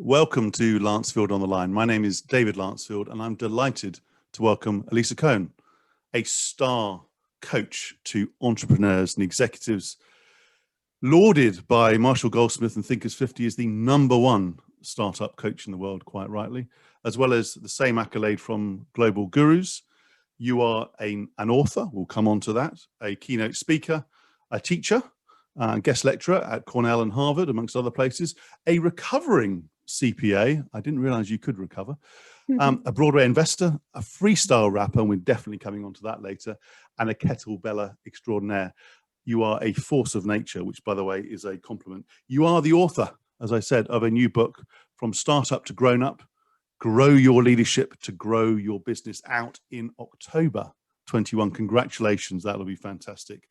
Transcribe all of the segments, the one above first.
Welcome to Lancefield on the Line. My name is David Lancefield, and I'm delighted to welcome Alisa Cohn, a star coach to entrepreneurs and executives, lauded by Marshall Goldsmith and Thinkers 50 as the #1 startup coach in the world, quite rightly, as well as the same accolade from Global Gurus. You are an author, we'll come on to that, a keynote speaker, a teacher, guest lecturer at Cornell and Harvard, amongst other places, a recovering CPA. I didn't realize you could recover. A Broadway investor, a freestyle rapper, and we're definitely coming on to that later, and a kettlebella extraordinaire. You are a force of nature, which, by the way, is a compliment. You are the author, as I said, of a new book, From Startup to Grown Up, Grow Your Leadership to Grow Your Business, out in October 21. Congratulations. That'll be fantastic.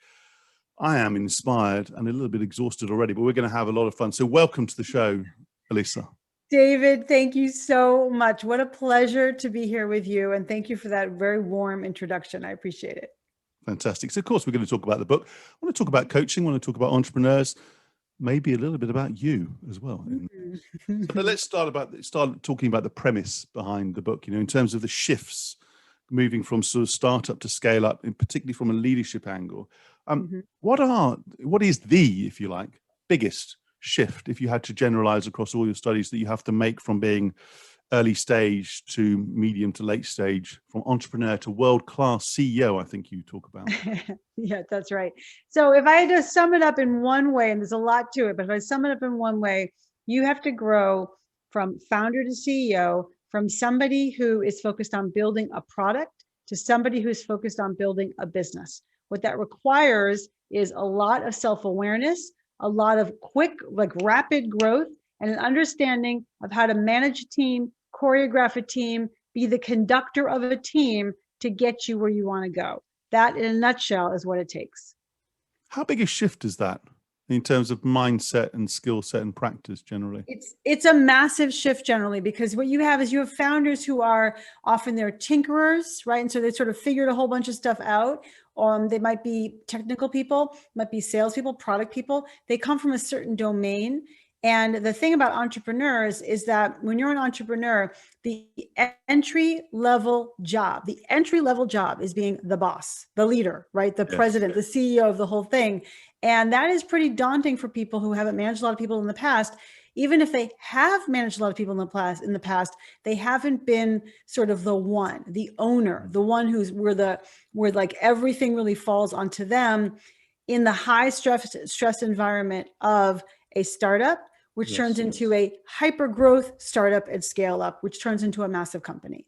I am inspired and a little bit exhausted already, but we're going to have a lot of fun. So welcome to the show, Alisa. David, thank you so much. What a pleasure to be here with you. And thank you for that very warm introduction. I appreciate it. Fantastic. So of course, we're going to talk about the book. I want to talk about coaching. I want to talk about entrepreneurs, maybe a little bit about you as well. So let's start talking about the premise behind the book, in terms of the shifts, moving from sort of startup to scale up, and particularly from a leadership angle. What is the, if you like, biggest shift, if you had to generalize across all your studies, that you have to make from being early stage to medium to late stage, from entrepreneur to world-class CEO, I think you talk about? Yeah, that's right. So if I had to sum it up in one way, and there's a lot to it, but if I sum it up in one way, you have to grow from founder to CEO, from somebody who is focused on building a product to somebody who's focused on building a business. What that requires is a lot of self-awareness, a lot of quick, rapid growth, and an understanding of how to manage a team, choreograph a team, be the conductor of a team to get you where you want to go. That, in a nutshell, is what it takes. How big a shift is that in terms of mindset and skill set and practice generally? It's a massive shift generally, because what you have is you have founders who are often they're tinkerers, right? And so they sort of figured a whole bunch of stuff out. They might be technical people, might be salespeople, product people. They come from a certain domain. And the thing about entrepreneurs is that when you're an entrepreneur, the entry level job is being the boss, the leader, right? The president, the CEO of the whole thing. And that is pretty daunting for people who haven't managed a lot of people in the past. Even if they have managed a lot of people in the past, they haven't been sort of the owner, the one where like everything really falls onto them in the high stress environment of a startup, which turns into a hyper growth startup and scale up, which turns into a massive company.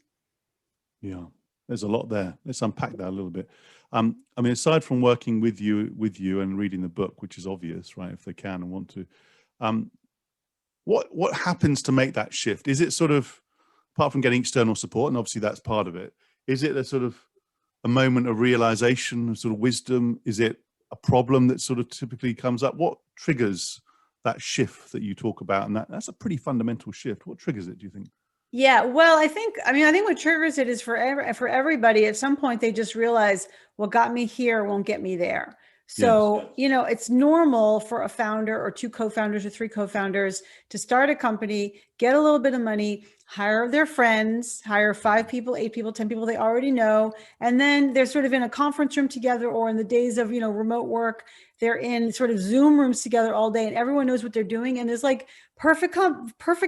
Yeah, there's a lot there. Let's unpack that a little bit. I mean, aside from working with you and reading the book, which is obvious, right? If they can and want to, what happens to make that shift? Is it sort of, apart from getting external support, and obviously that's part of it, is it a sort of a moment of realization, sort of wisdom? Is it a problem that sort of typically comes up? What triggers that shift that you talk about? And that's a pretty fundamental shift. What triggers it, do you think? Yeah, well, I think what triggers it is for everybody. At some point, they just realize what got me here won't get me there. So, it's normal for a founder or two co-founders or three co-founders to start a company, get a little bit of money, hire their friends, hire 5 people, 8 people, 10 people they already know. And then they're sort of in a conference room together, or in the days of, remote work, they're in sort of Zoom rooms together all day, and everyone knows what they're doing. And there's like perfect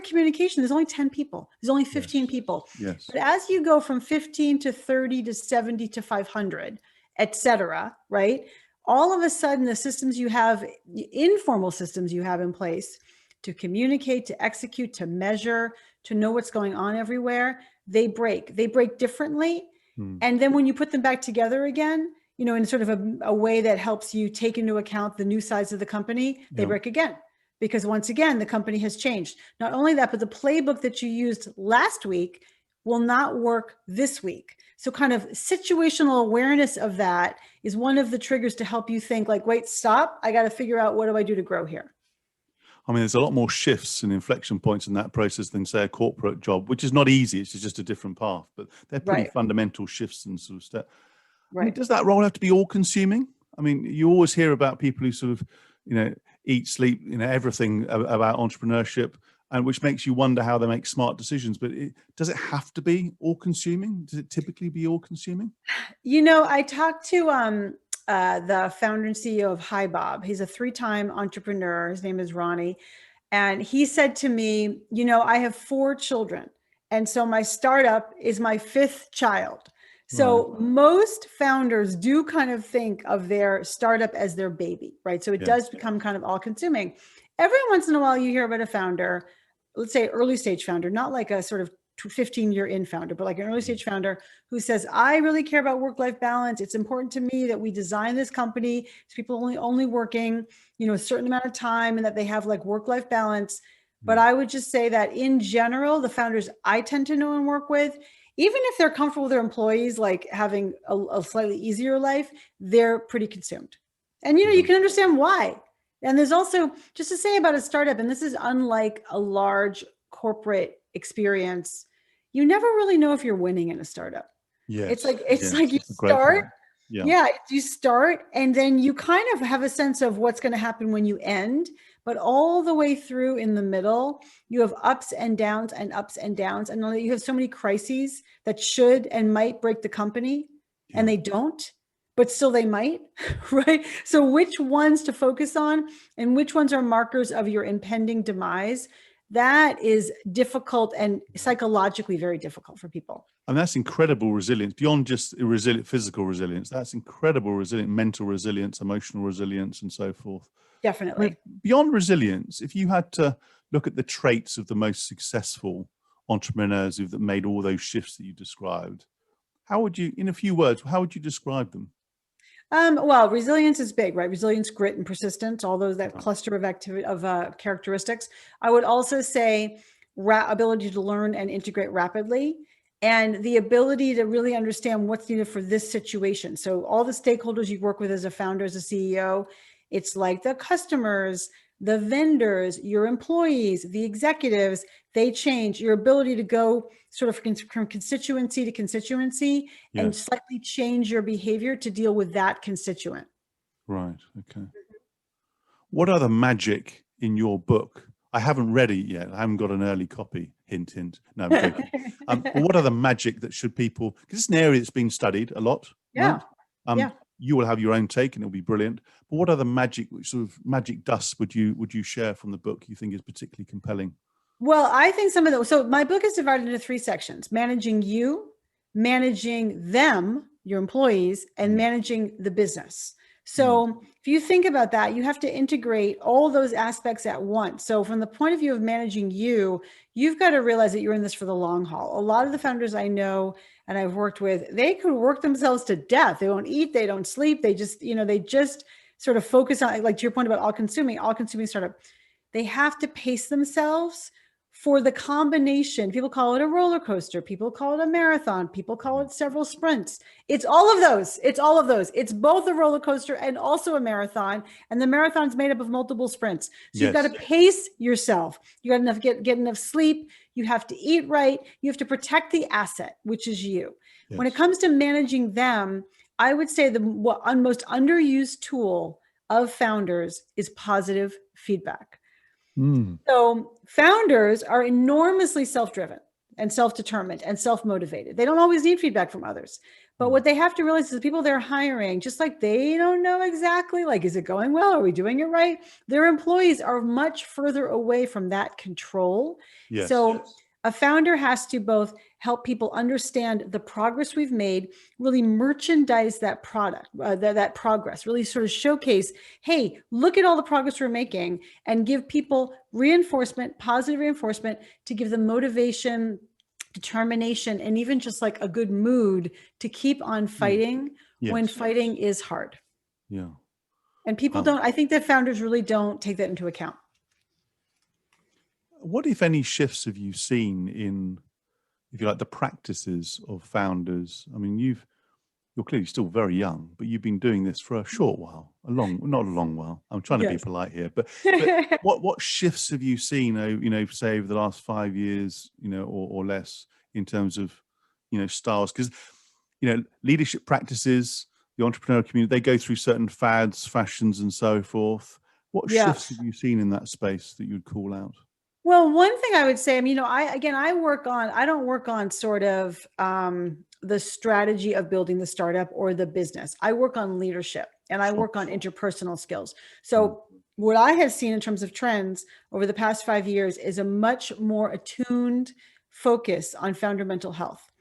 communication. There's only 10 people. There's only 15 people. Yes. But as you go from 15 to 30 to 70 to 500, et cetera, right? All of a sudden, the systems you have, the informal systems you have in place to communicate, to execute, to measure, to know what's going on everywhere, they break differently. And then when you put them back together again, in sort of a way that helps you take into account the new size of the company, they break again. Because once again, the company has changed. Not only that, but the playbook that you used last week will not work this week. So kind of situational awareness of that is one of the triggers to help you think like, wait, stop. I got to figure out, what do I do to grow here? I mean, there's a lot more shifts and inflection points in that process than, say, a corporate job, which is not easy. It's just a different path, but they're pretty fundamental shifts and sort of step. Right. I mean, does that role have to be all consuming? I mean, you always hear about people who sort of, eat, sleep, everything about entrepreneurship. and which makes you wonder how they make smart decisions. But does it have to be all consuming? Does it typically be all consuming? I talked to the founder and CEO of Hi Bob. He's a 3-time entrepreneur. His name is Ronnie. And he said to me, I have 4 children. And so my startup is my 5th child. So Right. most founders do kind of think of their startup as their baby, right? So it does become kind of all consuming. Every once in a while you hear about a founder, let's say early stage founder, not like a sort of 15-year in founder, but like an early stage founder who says, I really care about work-life balance. It's important to me that we design this company so people only working, a certain amount of time, and that they have like work-life balance. But I would just say that in general, the founders I tend to know and work with, even if they're comfortable with their employees, like having a slightly easier life, they're pretty consumed. And, you can understand why. And there's also, just to say about a startup, and this is unlike a large corporate experience, you never really know if you're winning in a startup. Yes. It's like you start. Yeah. You start, and then you kind of have a sense of what's going to happen when you end. But all the way through in the middle, you have ups and downs and ups and downs. And you have so many crises that should and might break the company, and they don't, but still they might, right? So which ones to focus on and which ones are markers of your impending demise, that is difficult and psychologically very difficult for people. And that's incredible resilience beyond just resilient physical resilience. That's incredible resilient mental resilience, emotional resilience, and so forth. Definitely. I mean, beyond resilience, if you had to look at the traits of the most successful entrepreneurs that made all those shifts that you described, how would you, in a few words, how would you describe them? Well, resilience is big, right? Resilience, grit, and persistence, all those, that cluster of activity of characteristics. I would also say ability to learn and integrate rapidly, and the ability to really understand what's needed for this situation. So all the stakeholders you work with as a founder, as a CEO, it's like the customers, the vendors, your employees, the executives, they change. Your ability to go sort of from constituency to constituency and slightly change your behavior to deal with that constituent. Right. Okay. What other magic in your book? I haven't read it yet. I haven't got an early copy. Hint, hint. No, I'm joking. But what other magic that should people, because it's an area that's been studied a lot. Yeah. Right? You will have your own take and it'll be brilliant. But what other magic, sort of magic dust would you share from the book you think is particularly compelling? Well, I think some of those, so my book is divided into 3 sections: managing you, managing them, your employees, and managing the business. So if you think about that, you have to integrate all those aspects at once. So from the point of view of managing you, you've got to realize that you're in this for the long haul. A lot of the founders I know and I've worked with, they could work themselves to death. They don't eat, they don't sleep. They just, they just sort of focus on, like to your point about all consuming startup. They have to pace themselves for the combination. People call it a roller coaster. People call it a marathon. People call it several sprints. It's all of those. It's all of those. It's both a roller coaster and also a marathon. And the marathon's made up of multiple sprints. So you've got to pace yourself. You got to get enough sleep. You have to eat right. You have to protect the asset, which is you. Yes. When it comes to managing them, I would say the most underused tool of founders is positive feedback. So founders are enormously self-driven and self-determined and self-motivated. They don't always need feedback from others. But what they have to realize is the people they're hiring, just like they don't know exactly, like, is it going well? Are we doing it right? Their employees are much further away from that control. Yes. So a founder has to both help people understand the progress we've made, really merchandise that product, that progress, really sort of showcase, hey, look at all the progress we're making, and give people reinforcement, positive reinforcement, to give them motivation, determination, and even just like a good mood to keep on fighting when fighting is hard. Yeah. And people don't, I think that founders really don't take that into account. What, if any, shifts have you seen in, if you like, the practices of founders? I mean, you're clearly still very young, but you've been doing this for a short while, not a long while. I'm trying to be polite here, but what shifts have you seen, say over the last 5 years, or less, in terms of, styles? Because, leadership practices, the entrepreneurial community, they go through certain fads, fashions, and so forth. What shifts have you seen in that space that you'd call out? Well, one thing I would say, I mean, I don't work on sort of the strategy of building the startup or the business. I work on leadership and I Sure. work on interpersonal skills. Mm. So what I have seen in terms of trends over the past 5 years is a much more attuned focus on founder mental health.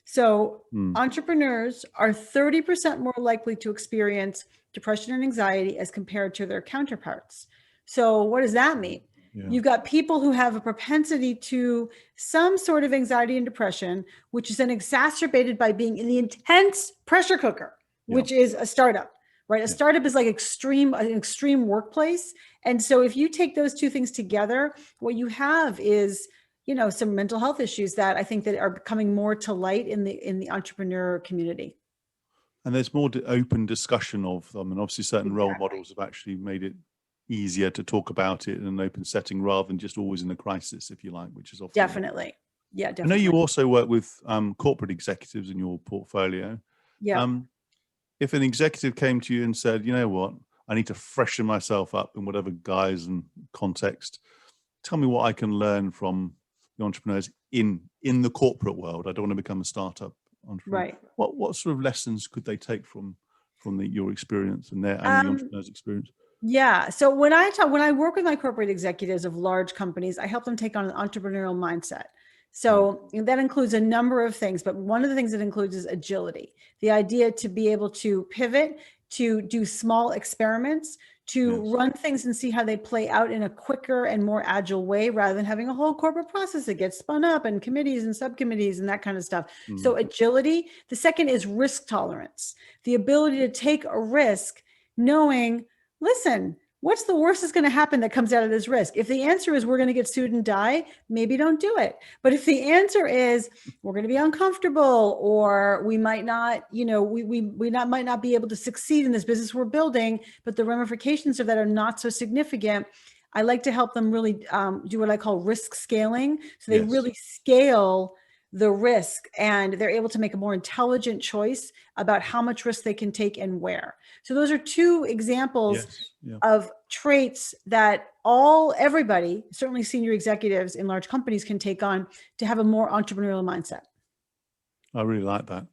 So Mm. entrepreneurs are 30% more likely to experience depression and anxiety as compared to their counterparts. So what does that mean? Yeah. You've got people who have a propensity to some sort of anxiety and depression, which is then exacerbated by being in the intense pressure cooker, Yeah. which is a startup, right? A Yeah. startup is like an extreme workplace. And so if you take those two things together, what you have is, some mental health issues that I think that are coming more to light in the entrepreneur community. And there's more open discussion of them, and obviously certain role Exactly. models have actually made it easier to talk about it in an open setting rather than just always in a crisis, if you like, which is often. Definitely. Yeah, I know you definitely. also work with corporate executives in your portfolio. Yeah. Um, if an executive came to you and said, you know what, I need to freshen myself up in whatever guise and context, tell me what I can learn from the entrepreneurs in the corporate world. I don't want to become a startup entrepreneur. Right. What sort of lessons could they take from your experience and the Um, entrepreneur's experience? Yeah. So when I work with my corporate executives of large companies, I help them take on an entrepreneurial mindset. Mm. So that includes a number of things, but one of the things it includes is agility, the idea to be able to pivot, to do small experiments, to Yes. run things and see how they play out in a quicker and more agile way rather than having a whole corporate process that gets spun up and committees and subcommittees and that kind of stuff. Mm. So agility. The second is risk tolerance, the ability to take a risk knowing, listen, what's the worst that's going to happen that comes out of this risk? If the answer is we're going to get sued and die, maybe don't do it. But if the answer is we're going to be uncomfortable, or we might not, might not be able to succeed in this business we're building, but the ramifications of that are not so significant, I like to help them really do what I call risk scaling. So they Yes. really scale the risk and they're able to make a more intelligent choice about how much risk they can take and where. So those are two examples Yes. Yeah. of traits that everybody, certainly senior executives in large companies, can take on to have a more entrepreneurial mindset. I really like that.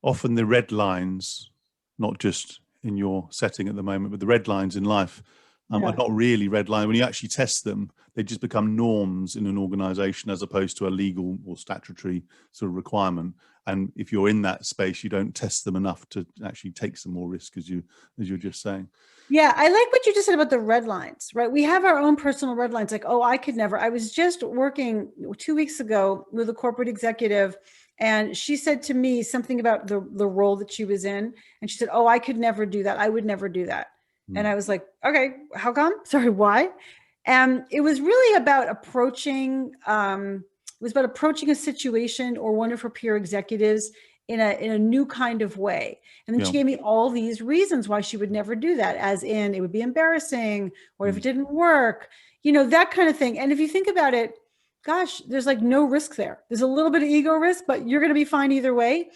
Often the red lines, not just in your setting at the moment, but the red lines in life are Yeah. not really red lines. When you actually test them, they just become norms in an organization as opposed to a legal or statutory sort of requirement. And if you're in that space, you don't test them enough to actually take some more risk, as you're just saying. Yeah, I like what you just said about the red lines, right? We have our own personal red lines, like, oh, I could never. I was just working 2 weeks ago with a corporate executive, and she said to me something about the role that she was in. And she said, oh, I could never do that. I would never do that. And Mm. I was like, okay, how come? Sorry, why? And it was really about approaching a situation or one of her peer executives in a new kind of way. And then Yeah. she gave me all these reasons why she would never do that, as in it would be embarrassing, or if it didn't work, that kind of thing. And if you think about it, gosh, there's like no risk there. There's a little bit of ego risk, but you're going to be fine either way.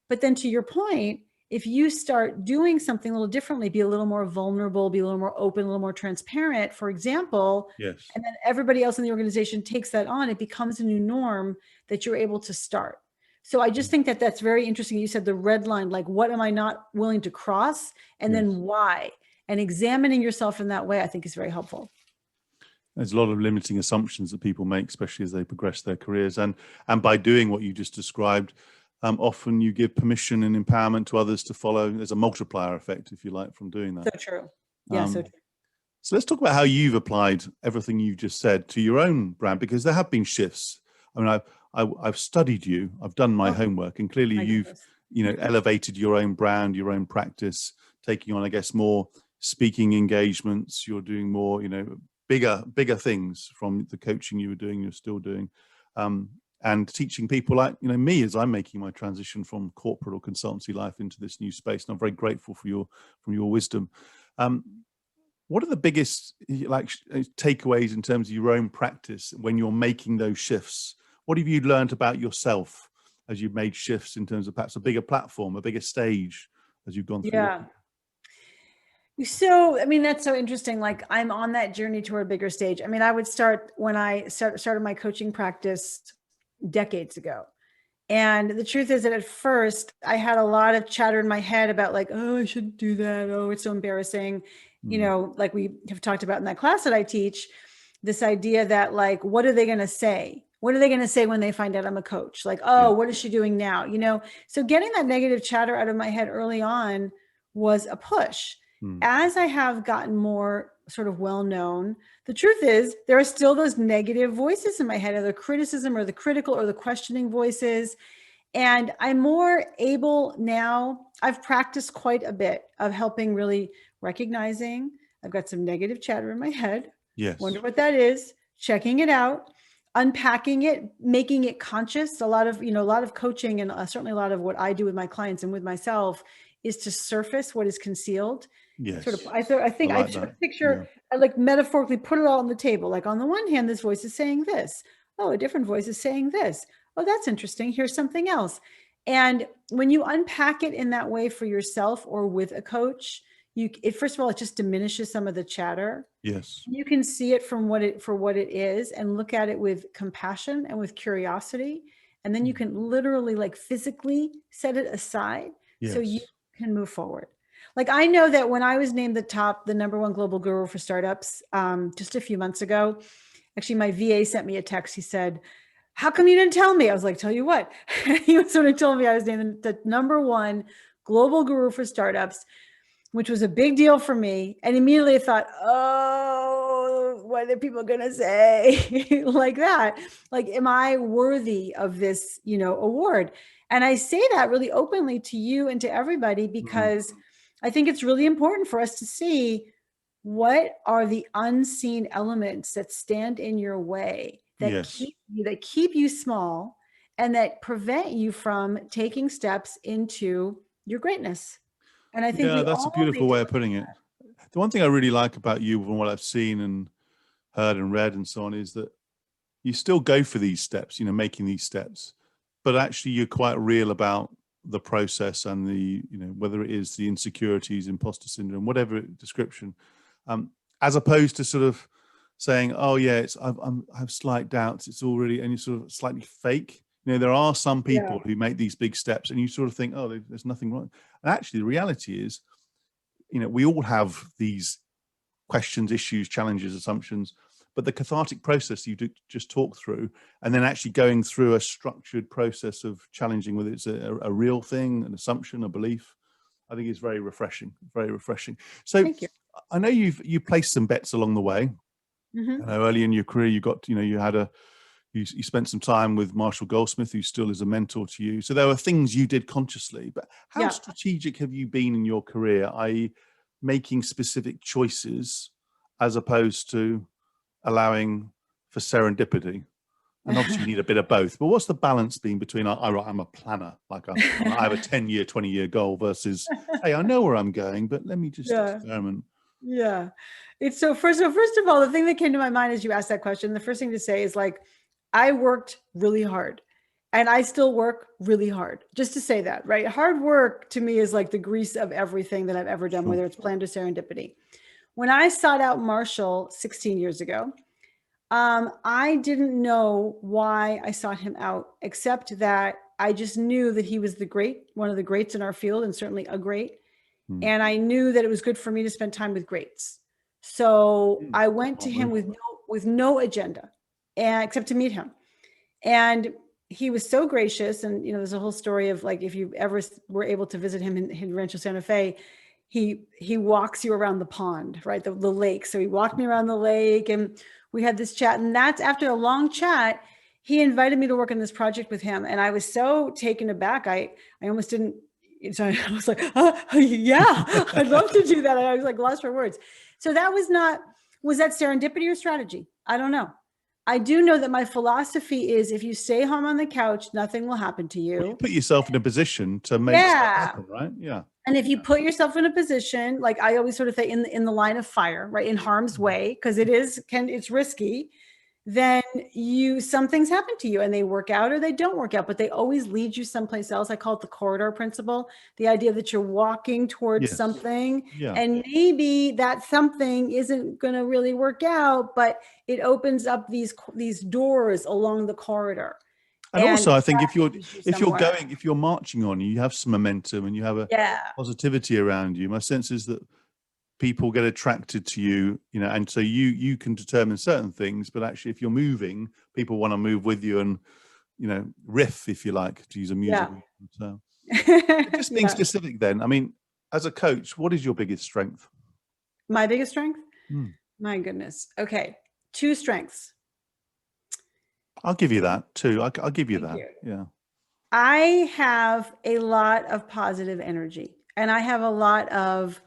But then to your point, if you start doing something a little differently, be a little more vulnerable, be a little more open, a little more transparent, for example, Yes. and then everybody else in the organization takes that on, it becomes a new norm that you're able to start. So I just think that that's very interesting. You said the red line, like, what am I not willing to cross? And Yes. then why? And examining yourself in that way, I think, is very helpful. There's a lot of limiting assumptions that people make, especially as they progress their careers. And by doing what you just described, often you give permission and empowerment to others to follow. There's a multiplier effect, if you like, from doing that. So true. Yeah, so true. So let's talk about how you've applied everything you've just said to your own brand, because there have been shifts. I mean, I've studied you, I've done my homework, and clearly you've, elevated your own brand, your own practice, taking on, I guess, more speaking engagements. You're doing more, bigger things from the coaching you were doing, you're still doing, and teaching people like, me, as I'm making my transition from corporate or consultancy life into this new space. And I'm very grateful for your wisdom. What are the biggest takeaways in terms of your own practice when you're making those shifts? What have you learned about yourself as you've made shifts in terms of perhaps a bigger platform, a bigger stage as you've gone through? Yeah. So, I mean, that's so interesting. Like I'm on that journey toward a bigger stage. I mean, I would start when I started my coaching practice decades ago. And the truth is that at first I had a lot of chatter in my head about like, oh, I shouldn't do that. Oh, it's so embarrassing. You Mm. know, like we have talked about in that class that I teach, this idea that like, what are they going to say? What are they going to say when they find out I'm a coach? Like, Yeah. oh, what is she doing now? You know, so getting that negative chatter out of my head early on was a push. Mm. As I have gotten more sort of well known, the truth is there are still those negative voices in my head, or the criticism or the critical or the questioning voices. And I'm more able now, I've practiced quite a bit of helping really recognizing I've got some negative chatter in my head. Yes. Wonder what that is, checking it out, unpacking it, making it conscious. A lot of, a lot of coaching and certainly a lot of what I do with my clients and with myself is to surface what is concealed. Sort of, Yes. I think I like sort that. of picture, I like metaphorically put it all on the table. Like on the one hand, this voice is saying this. Oh, a different voice is saying this. Oh, that's interesting. Here's something else. And when you unpack it in that way for yourself or with a coach, first of all, it just diminishes some of the chatter. Yes. You can see it for what it is and look at it with compassion and with curiosity. And then you can literally like physically set it aside so you Yes. can move forward. Like I know that when I was named the number one global guru for startups just a few months ago, actually my VA sent me a text. He said, how come you didn't tell me? I was like, tell you what, he was sort of told me I was named the number one global guru for startups, which was a big deal for me. And immediately I thought, oh, what are people going to say? Like that? Like, am I worthy of this, award? And I say that really openly to you and to everybody, Mm. because I think it's really important for us to see what are the unseen elements that stand in your way that Yes. keep you small and that prevent you from taking steps into your greatness. And I think Yeah, we that's a all beautiful need to way of look putting it. The one thing I really like about you from what I've seen and heard and read and so on is that you still go for these steps, making these steps, but actually you're quite real about the process and the, whether it is the insecurities, imposter syndrome, whatever description, as opposed to sort of saying, oh yeah, I have slight doubts. It's already, and you're sort of slightly fake. There are some Yeah. people who make these big steps and you sort of think, oh, there's nothing wrong. And actually the reality is, we all have these questions, issues, challenges, assumptions, but the cathartic process you just talk through, and then actually going through a structured process of challenging whether it's a real thing, an assumption, a belief, I think is very refreshing, very refreshing. So Thank you. I know you placed some bets along the way. Mm-hmm. I know early in your career you spent some time with Marshall Goldsmith, who still is a mentor to you. So there were things you did consciously, but how Yeah. strategic have you been in your career, i.e. making specific choices as opposed to allowing for serendipity? And obviously you need a bit of both, but what's the balance been between I'm a planner, like I have a 10-year, 20-year goal versus, hey, I know where I'm going, but let me just Yeah. experiment. Yeah. It's first of all, the thing that came to my mind as you asked that question, the first thing to say is like, I worked really hard and I still work really hard. Just to say that, right? Hard work to me is like the grease of everything that I've ever done, Sure. whether it's planned or serendipity. When I sought out Marshall 16 years ago, I didn't know why I sought him out, except that I just knew that he was one of the greats in our field, and certainly a great. Mm. And I knew that it was good for me to spend time with greats. So I went to him with no agenda, and except to meet him. And he was so gracious. And there's a whole story of like, if you ever were able to visit him in Rancho Santa Fe, he walks you around the pond, right? The lake. So he walked me around the lake and we had this chat. And that's after a long chat, he invited me to work on this project with him. And I was so taken aback. I almost didn't. So I was like, yeah, I'd love to do that. I was like lost for words. So was that serendipity or strategy? I don't know. I do know that my philosophy is if you stay home on the couch, nothing will happen to you. Well, you put yourself in a position to make stuff happen, right? Yeah. And if you put yourself in a position, like I always sort of say in the line of fire, right, in harm's way, because it's risky, then some things happen to you and they work out or they don't work out, but they always lead you someplace else. I call it the corridor principle, the idea that you're walking towards Yes. something, Yeah. and maybe that something isn't going to really work out, but it opens up these doors along the corridor. And also, I think somewhere. if you're marching on, you have some momentum and you have a Yeah. positivity around you. My sense is that people get attracted to you, you know, and so you can determine certain things, but actually if you're moving, people want to move with you and, you know, riff, if you like, to use a musical term. Just being specific then, I mean, as a coach, what is your biggest strength? My biggest strength? My goodness. Okay. 2 strengths. I'll give you that too. I'll give you that. Yeah. I have a lot of positive energy, and I have a lot of,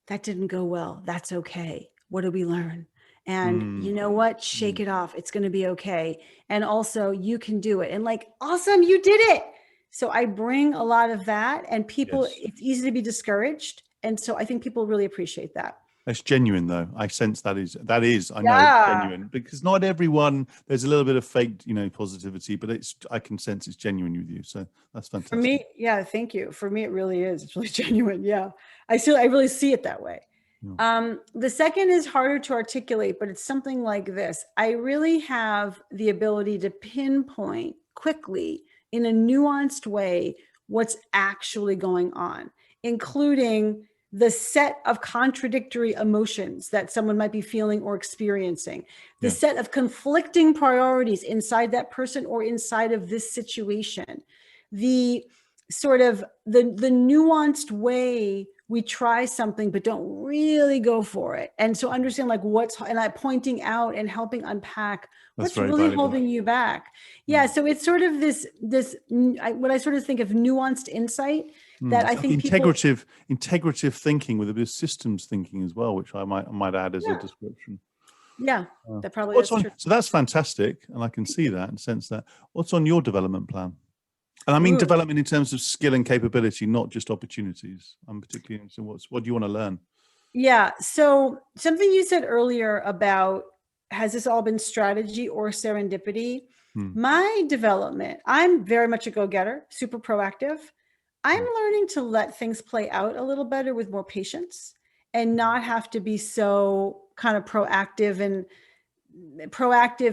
that didn't go well. That's okay. What did we learn? And you know what? Shake it off. It's going to be okay. And also, you can do it. And like, awesome, you did it. So I bring a lot of that, and people, it's easy to be discouraged. And so I think people really appreciate that. That's genuine, though. I sense that is I know it's genuine, because not everyone, there's a little bit of fake, you know, positivity, but I can sense it's genuine with you. So that's fantastic. For me, yeah, thank you. For me, it really is. It's really genuine. Yeah. I really see it that way. The second is harder to articulate, but it's something like this. I really have the ability to pinpoint quickly in a nuanced way what's actually going on, including the set of contradictory emotions that someone might be feeling or experiencing, the set of conflicting priorities inside that person or inside of this situation, the sort of the nuanced way we try something but don't really go for it. And so understand like and I pointing out and helping unpack what's really holding you back. Yeah. So it's sort of what I sort of think of nuanced insight that I think integrative thinking with a bit of systems thinking as well, which I might add as a description. Yeah, that probably is true. So that's fantastic. And I can see that and sense that. What's on your development plan? And I mean development in terms of skill and capability, not just opportunities. I'm particularly interested in what do you want to learn? Yeah. So something you said earlier about, has this all been strategy or serendipity? My development, I'm very much a go-getter, super proactive. I'm learning to let things play out a little better with more patience and not have to be so kind of proactive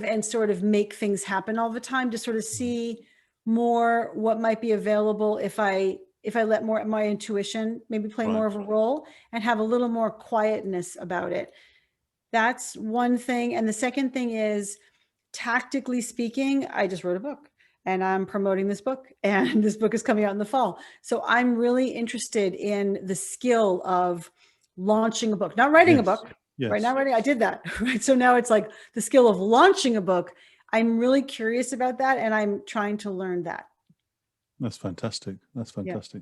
and sort of make things happen all the time, to sort of see more what might be available if I let more my intuition maybe play more of a role and have a little more quietness about it. That's one thing. And the second thing is, tactically speaking, I just wrote a book and I'm promoting this book, and this book is coming out in the fall. So I'm really interested in the skill of launching a book, not writing a book, right? Not writing. I did that, right? So now it's like the skill of launching a book. I'm really curious about that, and I'm trying to learn that. That's fantastic. That's fantastic.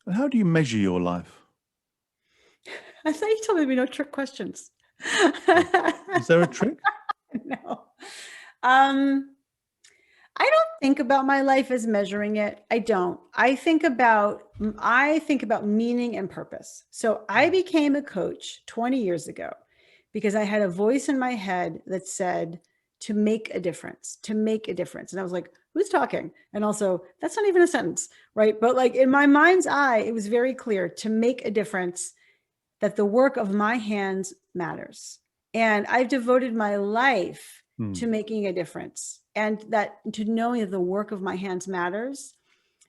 And how do you measure your life? I thought you told me no trick questions. Is there a trick? No. I don't think about my life as measuring it. I don't. I think about meaning and purpose. So I became a coach 20 years ago because I had a voice in my head that said to make a difference, to make a difference. And I was like, who's talking? And also, that's not even a sentence, right? But like in my mind's eye, it was very clear to make a difference, that the work of my hands matters. And I've devoted my life to making a difference, and that to knowing that the work of my hands matters.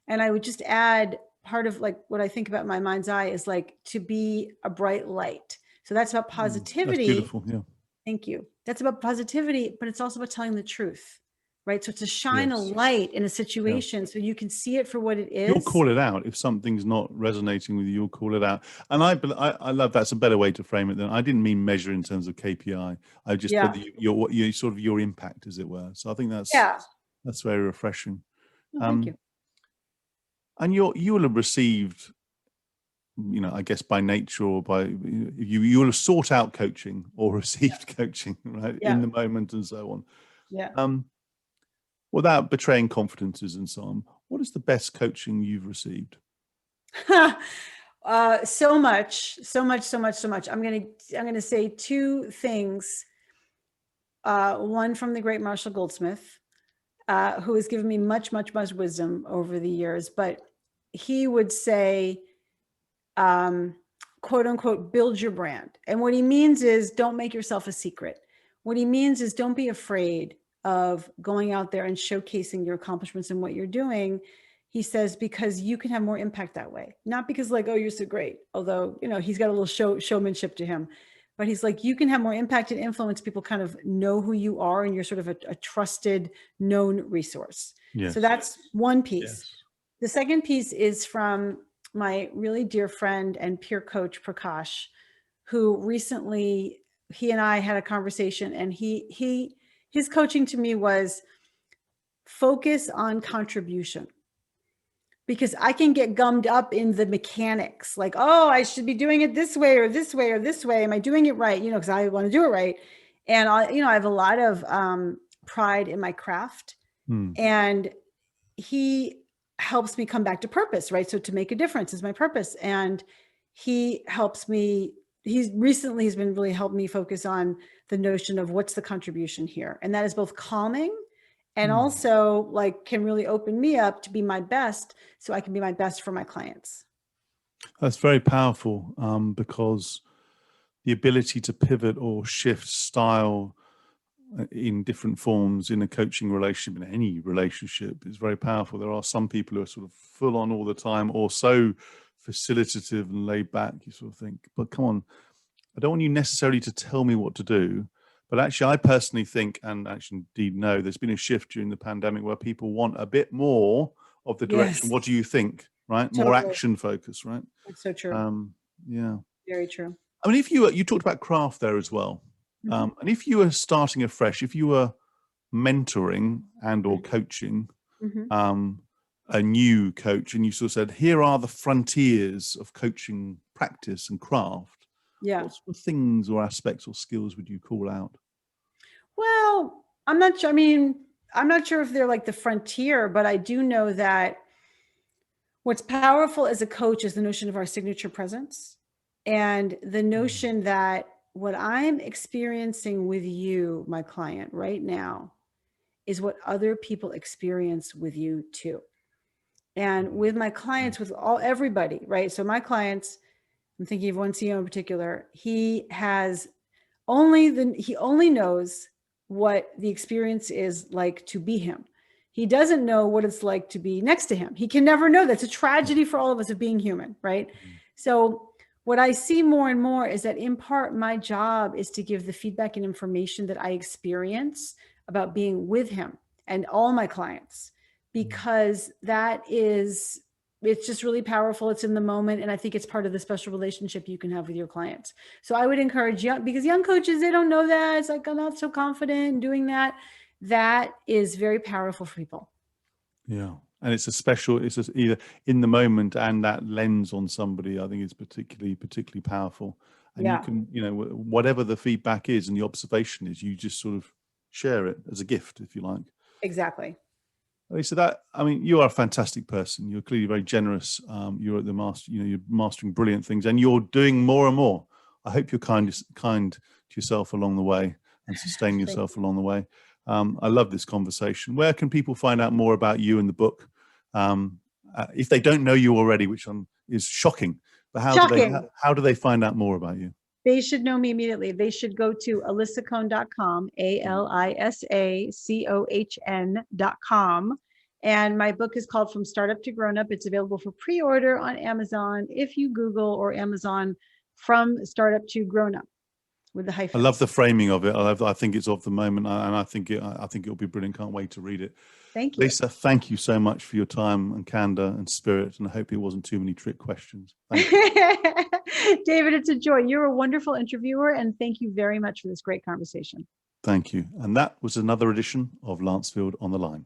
And I would just add, part of like what I think about my mind's eye is like to be a bright light. So that's about positivity. That's beautiful. Yeah. Thank you. That's about positivity, but it's also about telling the truth, right? So to shine a light in a situation so you can see it for what it is. You'll call it out if something's not resonating with you. You'll call it out, and I love that's a better way to frame it. Than I didn't mean measure in terms of KPI. I just put your sort of your impact, as it were. So I think that's very refreshing. Well, thank you. And you will have received, you know, I guess by nature or by you will have sought out coaching or received coaching, right, in the moment and so on. Yeah. Without betraying confidences and so on, what is the best coaching you've received? So much. I'm going to say 2 things. one from the great Marshall Goldsmith, who has given me much, much, much wisdom over the years. But he would say, quote unquote, build your brand. And what he means is don't make yourself a secret. What he means is don't be afraid of going out there and showcasing your accomplishments and what you're doing. He says, because you can have more impact that way. Not because like, oh, you're so great. Although, you know, he's got a little showmanship to him. But he's like, you can have more impact and influence. People kind of know who you are and you're sort of a trusted, known resource. Yes. So that's one piece. Yes. The second piece is from my really dear friend and peer coach, Prakash, who recently, he and I had a conversation, and his coaching to me was focus on contribution. Because I can get gummed up in the mechanics, like, oh, I should be doing it this way or this way or this way. Am I doing it right? You know, because I want to do it right. And I have a lot of pride in my craft. And he helps me come back to purpose, right? So to make a difference is my purpose. And he helps me, he's been really helped me focus on the notion of what's the contribution here. And that is both calming and also like can really open me up to be my best, so I can be my best for my clients. That's very powerful, because the ability to pivot or shift style in different forms in a coaching relationship, in any relationship, is very powerful. There are some people who are sort of full on all the time, or so facilitative and laid back. You sort of think, but come on, I don't want you necessarily to tell me what to do. But actually, I personally think, and actually indeed know, there's been a shift during the pandemic where people want a bit more of the direction. Yes. What do you think? Right? Totally. More action focus, right? That's so true. Yeah. Very true. I mean, if you talked about craft there as well. And if you were starting afresh, if you were mentoring and or coaching a new coach, and you sort of said, here are the frontiers of coaching practice and craft. Yeah. What sort of things or aspects or skills would you call out? Well, I'm not sure. I mean, I'm not sure if they're like the frontier, but I do know that what's powerful as a coach is the notion of our signature presence, and the notion that what I'm experiencing with you, my client, right now is what other people experience with you too. And with my clients, with everybody, right? So my clients, I'm thinking of one CEO in particular, he only knows what the experience is like to be him. He doesn't know what it's like to be next to him. He can never know. That's a tragedy for all of us of being human, right? So what I see more and more is that in part, my job is to give the feedback and information that I experience about being with him and all my clients, because it's just really powerful. It's in the moment. And I think it's part of the special relationship you can have with your clients. So I would encourage because young coaches, they don't know that. It's like, I'm not so confident in doing that. That is very powerful for people. Yeah. And it's either in the moment, and that lens on somebody, I think is particularly powerful. And you can, whatever the feedback is and the observation is, you just sort of share it as a gift, if you like. Exactly. So you are a fantastic person. You're clearly very generous. You're at the master, you're mastering brilliant things, and you're doing more and more. I hope you're kind to yourself along the way and sustain yourself along the way. I love this conversation. Where can people find out more about you and the book? If they don't know you already, which is shocking, but how do they find out more about you? They should know me immediately. They should go to alisacohn.com, ALISACOHN.com. And my book is called From Startup to Grown Up. It's available for pre-order on Amazon. If you Google or Amazon From Startup to Grown Up with the hyphen. I love the framing of it. I think it's of the moment, and I think it'll be brilliant. Can't wait to read it. Thank you. Lisa, thank you so much for your time and candor and spirit. And I hope it wasn't too many trick questions. Thank you. David, it's a joy. You're a wonderful interviewer, and thank you very much for this great conversation. Thank you. And that was another edition of Lancefield on the Line.